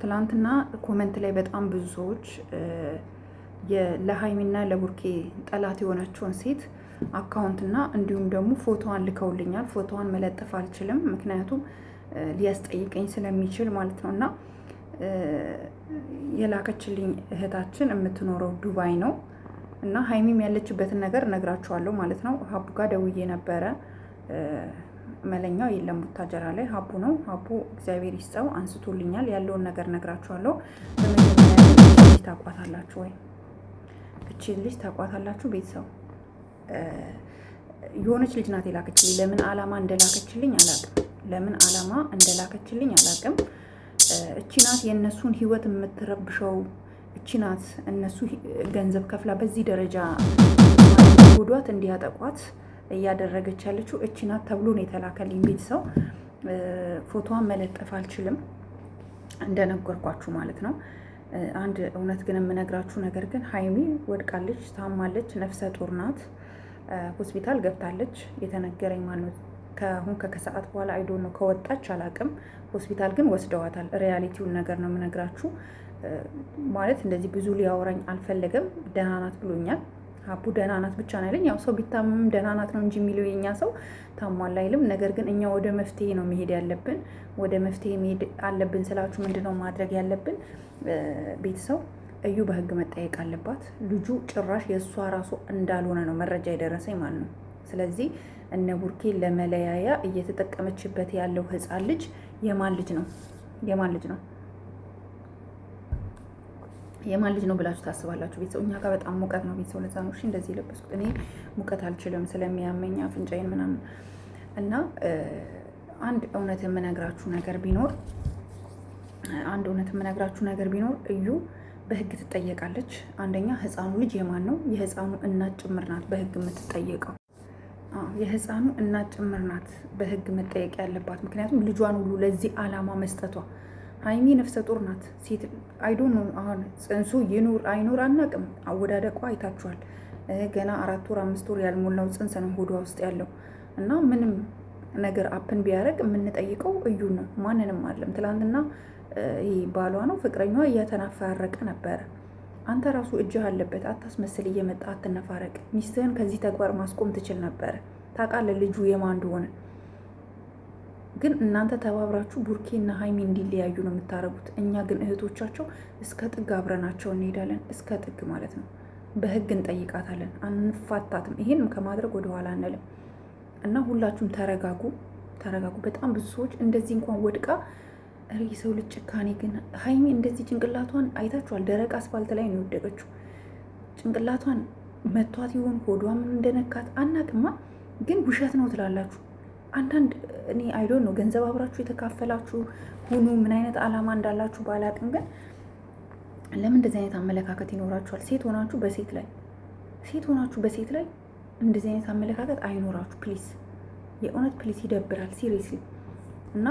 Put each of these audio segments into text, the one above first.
ትላንትና ኮመንት ላይ በጣም ብዙ ሰዎች ለሀይሚና ለቡርኬ ጠላት የሆነችውን ሴት አካውንትና እንዲሁም ደግሞ ፎቶዋን ልከውልኛል። ፎቶዋን መለጠፍ አልችልም፣ ምክንያቱም ሊያስጠይቀኝ ስለሚችል ማለት ነው። እና የላከችልኝ እህታችን የምትኖረው ዱባይ ነው እና ሀይሚም ያለችበትን ነገር እነግራችኋለሁ ማለት ነው። ሀቡ ጋር ደውዬ ነበረ። መለኛው የለም ቡታጀራ ላይ ሀቡ ነው። ሀቡ እግዚአብሔር ይስጠው አንስቶልኛል። ያለውን ነገር እነግራችኋለሁ። በመጀመሪያ ታቋታላችሁ ወይ? እቺ ልጅ ታቋታላችሁ? ቤተሰብ የሆነች ልጅ ናት የላከችልኝ። ለምን አላማ እንደላከችልኝ አላቅም። ለምን አላማ እንደላከችልኝ አላቅም። እቺ ናት የእነሱን ህይወት የምትረብሸው። እቺ ናት እነሱ ገንዘብ ከፍላ በዚህ ደረጃ ጎዷት እንዲያጠቋት እያደረገች ያለችው እቺ ናት ተብሎ ነው የተላከልኝ። ቤተሰብ ፎቶዋን መለጠፍ አልችልም እንደነገርኳችሁ ማለት ነው። አንድ እውነት ግን የምነግራችሁ ነገር ግን ሀይሚ ወድቃለች፣ ታማለች፣ ነፍሰ ጡር ናት፣ ሆስፒታል ገብታለች። የተነገረኝ ማለት ነው ከሰዓት በኋላ አይዶ ነው ከወጣች አላቅም። ሆስፒታል ግን ወስደዋታል። ሪያሊቲውን ነገር ነው የምነግራችሁ። ማለት እንደዚህ ብዙ ሊያወራኝ አልፈለገም። ደህና ናት ብሎኛል። ሀቡ ደህና ናት ብቻ ነው ያለኝ። ያው ሰው ቢታመም ደህና ናት ነው እንጂ የሚለው የኛ ሰው ታሟል አይልም። ነገር ግን እኛ ወደ መፍትሄ ነው መሄድ ያለብን። ወደ መፍትሄ መሄድ አለብን ስላችሁ ምንድነው ማድረግ ያለብን? ቤተሰብ እዩ በህግ መጠየቅ አለባት። ልጁ ጭራሽ የእሷ ራሱ እንዳልሆነ ነው መረጃ የደረሰኝ ማለት ነው። ስለዚህ እነ ቡርኬ ለመለያያ እየተጠቀመችበት ያለው ህፃን ልጅ የማን ልጅ ነው? የማን ልጅ ነው? የማን ልጅ ነው ብላችሁ ታስባላችሁ? ቤተሰብ እኛ ጋር በጣም ሙቀት ነው ቤተሰብ። ለዛ ነው እንደዚህ የለበስኩት። እኔ ሙቀት አልችልም ስለሚያመኝ አፍንጫዬን ምናምን እና አንድ እውነት የምነግራችሁ ነገር ቢኖር እዩ በህግ ትጠየቃለች። አንደኛ ህፃኑ ልጅ የማን ነው? የህፃኑ እናት ጭምር ናት በህግ የምትጠየቀው። የህፃኑ እናት ጭምር ናት በህግ መጠየቅ ያለባት። ምክንያቱም ልጇን ሁሉ ለዚህ አላማ መስጠቷ። ሀይሚ ነፍሰ ጡር ናት። ሴት አይዶ ነው። አሁን ጽንሱ ይኑር አይኑር አናቅም። አወዳደቋ አይታችኋል። ገና 4 ወር 5 ወር ያልሞላው ጽንስ ነው ሆዷ ውስጥ ያለው እና ምንም ነገር አፕን ቢያደርግ የምንጠይቀው እዩ ነው። ማንንም አለም። ትላንትና ይህ ባሏ ነው ፍቅረኛዋ እያተናፈረቀ ነበረ። አንተ ራሱ እጅህ አለበት፣ አታስመስል፣ እየመጣ አትነፋረቅ። ሚስትህን ከዚህ ተግባር ማስቆም ትችል ነበረ። ታውቃለህ ልጁ የማን እንደሆነ። ግን እናንተ ተባብራችሁ ቡርኬና ሀይሚ እንዲለያዩ ነው የምታደርጉት። እኛ ግን እህቶቻቸው እስከ ጥግ አብረናቸው እንሄዳለን። እስከ ጥግ ማለት ነው። በህግ እንጠይቃታለን። አንፋታትም። ይሄን ከማድረግ ወደኋላ አንልም። እና ሁላችሁም ተረጋጉ። በጣም ብዙ ሰዎች እንደዚህ እንኳን ወድቃ የሰው ልጅ ጭካኔ ግን ሀይሚ እንደዚህ ጭንቅላቷን አይታችኋል። ደረቅ አስፋልት ላይ ነው የወደቀችው። ጭንቅላቷን መቷት ይሆን ሆዷ ምን እንደነካት አናቅማ። ግን ውሸት ነው ትላላችሁ። አንዳንድ እኔ አይዶን ነው ገንዘብ አብራችሁ የተካፈላችሁ ሁኑ ምን አይነት አላማ እንዳላችሁ ባላቅም፣ ግን ለምን እንደዚህ አይነት አመለካከት ይኖራችኋል? ሴት ሆናችሁ በሴት ላይ እንደዚህ አይነት አመለካከት አይኖራችሁ ፕሊዝ። የእውነት ፕሊዝ ይደብራል ሲሪየስሊ። እና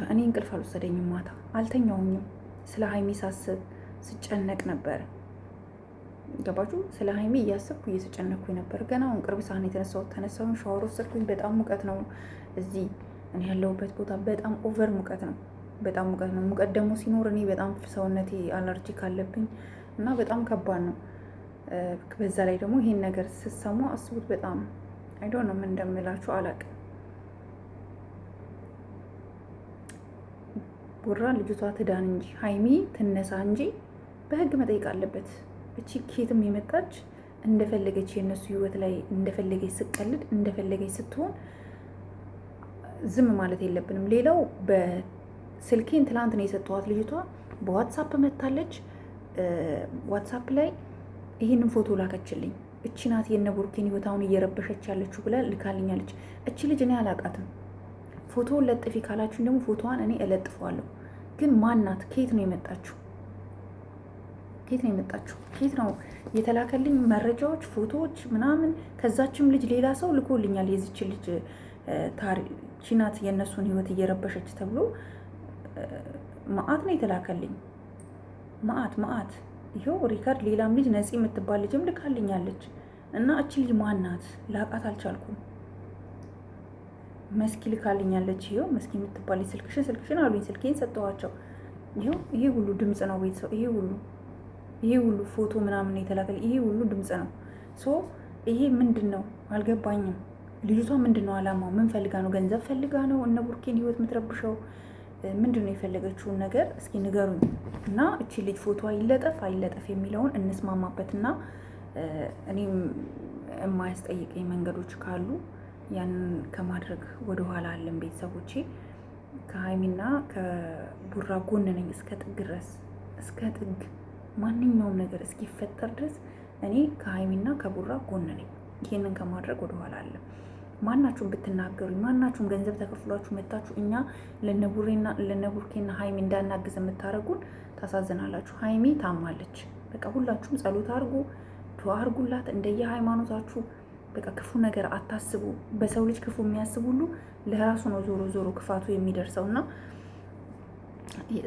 እኔ እንቅልፍ አልወሰደኝም። ማታ አልተኛውኝም። ስለ ሀይሚ ሳስብ ስጨነቅ ነበረ። ገባችሁ? ስለ ሀይሚ እያሰብኩ እየተጨነኩኝ ነበር። ገና አሁን ቅርብ ሰዓት ተነሳሁኝ፣ ሻወር ወሰድኩኝ። በጣም ሙቀት ነው እዚህ እኔ ያለሁበት ቦታ። በጣም ኦቨር ሙቀት ነው። ሙቀት ደግሞ ሲኖር እኔ በጣም ሰውነቴ አለርጂክ አለብኝ እና በጣም ከባድ ነው። በዛ ላይ ደግሞ ይሄን ነገር ስትሰሙ አስቡት። በጣም አይዶን ነው ምን እንደምላችሁ አላውቅም። ቡራ ልጅቷ ትዳን እንጂ ሀይሚ ትነሳ እንጂ በህግ መጠየቅ አለበት። እቺ ኬትም የመጣች እንደፈለገች የእነሱ ህይወት ላይ እንደፈለገች ስቀልድ እንደፈለገች ስትሆን ዝም ማለት የለብንም። ሌላው በስልኬን ትላንት ነው የሰጠኋት። ልጅቷ በዋትሳፕ መታለች። ዋትሳፕ ላይ ይህንን ፎቶ ላከችልኝ። እቺ ናት የነ ቡርኬን ህይወት አሁን እየረበሸች ያለችው ብላ ልካልኛለች። እቺ ልጅ እኔ አላቃትም። ፎቶውን ለጥፊ ካላችሁኝ ደግሞ ፎቶዋን እኔ እለጥፈዋለሁ። ግን ማናት? ከየት ነው የመጣችው? ከየት ነው የተላከልኝ መረጃዎች፣ ፎቶዎች ምናምን። ከዛችም ልጅ ሌላ ሰው ልኮልኛል። የዚች ልጅ ታሪክ ናት የእነሱን ህይወት እየረበሸች ተብሎ መአት ነው የተላከልኝ። መአት ይኸው ሪካርድ። ሌላም ልጅ ነፂ የምትባል ልጅም ልካልኛለች። እና እቺ ልጅ ማናት? ላቃት አልቻልኩም። መስኪ ልካልኛለች። ይኸው መስኪ የምትባል ስልክሽን አሉኝ። ስልኬን ሰጠኋቸው። ይኸው ይሄ ሁሉ ድምፅ ነው ቤተሰብ። ይሄ ሁሉ ፎቶ ምናምን የተላከል ይሄ ሁሉ ድምፅ ነው። ሶ ይሄ ምንድን ነው አልገባኝም። ልጅቷ ምንድን ነው አላማው? ምን ፈልጋ ነው? ገንዘብ ፈልጋ ነው እነ ቡርኬን ህይወት የምትረብሸው? ምንድን ነው የፈለገችውን ነገር እስኪ ንገሩኝ። እና እቺ ልጅ ፎቶ አይለጠፍ የሚለውን እንስማማበትና እኔም የማያስጠይቀኝ መንገዶች ካሉ ያንን ከማድረግ ወደኋላ አለን። ቤተሰቦቼ ከሀይሚና ከቡራ ጎን ነኝ እስከ ጥግ ድረስ፣ እስከ ጥግ ማንኛውም ነገር እስኪፈጠር ድረስ እኔ ከሀይሚና ከቡራ ጎን ነኝ። ይሄንን ከማድረግ ወደኋላ አለን። ማናችሁም ብትናገሩኝ፣ ማናችሁም ገንዘብ ተከፍሏችሁ መታችሁ እኛ ለነቡርኬና ሀይሚ እንዳናግዝ የምታደርጉን ታሳዝናላችሁ። ሀይሚ ታማለች። በቃ ሁላችሁም ጸሎት አድርጉ፣ ዱዓ አድርጉላት እንደየ ሃይማኖታችሁ። በቃ ክፉ ነገር አታስቡ። በሰው ልጅ ክፉ የሚያስብ ሁሉ ለራሱ ነው ዞሮ ዞሮ ክፋቱ የሚደርሰው እና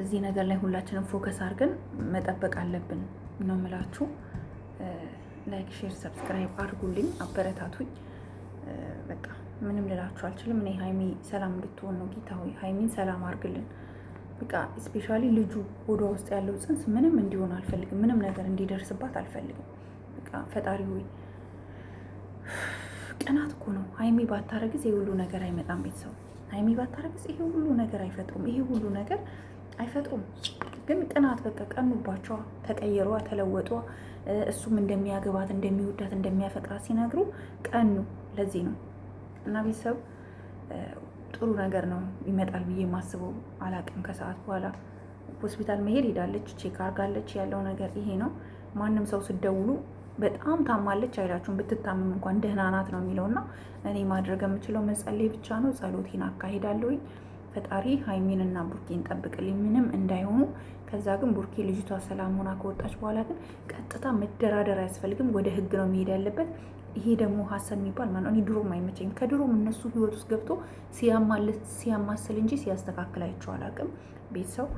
እዚህ ነገር ላይ ሁላችንም ፎከስ አድርገን መጠበቅ አለብን ነው የምላችሁ። ላይክ፣ ሼር፣ ሰብስክራይብ አድርጉልኝ፣ አበረታቱኝ። በቃ ምንም ልላችሁ አልችልም። እኔ ሀይሚ ሰላም እንድትሆን ነው። ጌታ ሆይ ሀይሚን ሰላም አድርግልን። በቃ ስፔሻሊ ልጁ ሆዷ ውስጥ ያለው ጽንስ ምንም እንዲሆን አልፈልግም። ምንም ነገር እንዲደርስባት አልፈልግም። በቃ ፈጣሪ ሆይ ቅናት እኮ ነው። ሀይሚ ባታረግዝ ይሄ ሁሉ ነገር አይመጣም። ቤተሰብ ሀይሚ ባታረግዝ ይሄ ሁሉ ነገር አይፈጥሩም። ይሄ ሁሉ ነገር አይፈጥሩም። ግን ቅናት በቃ ቀኑባቸዋ፣ ተቀየሯ፣ ተለወጧ። እሱም እንደሚያገባት እንደሚወዳት እንደሚያፈቅራት ሲነግሩ ቀኑ። ለዚህ ነው እና ቤተሰብ ጥሩ ነገር ነው ይመጣል ብዬ የማስበው። አላቅም ከሰዓት በኋላ ሆስፒታል መሄድ ሄዳለች፣ ቼክ አርጋለች። ያለው ነገር ይሄ ነው። ማንም ሰው ስደውሉ በጣም ታማለች አይላችሁም። ብትታመም እንኳን ደህና ናት ነው የሚለውና እኔ ማድረግ የምችለው መጸለይ ብቻ ነው። ጸሎቴን አካሄዳለሁኝ። ፈጣሪ ሀይሚን እና ቡርኬን ጠብቅልኝ ምንም እንዳይሆኑ። ከዛ ግን ቡርኬ ልጅቷ ሰላም ሆና ከወጣች በኋላ ግን ቀጥታ መደራደር አያስፈልግም፣ ወደ ህግ ነው መሄድ ያለበት። ይሄ ደግሞ ሀሰን የሚባል ማለት እኔ ድሮም አይመቸኝም። ከድሮም እነሱ ህይወት ውስጥ ገብቶ ሲያማስል እንጂ ሲያስተካክል አይቼው አላውቅም ቤተሰብ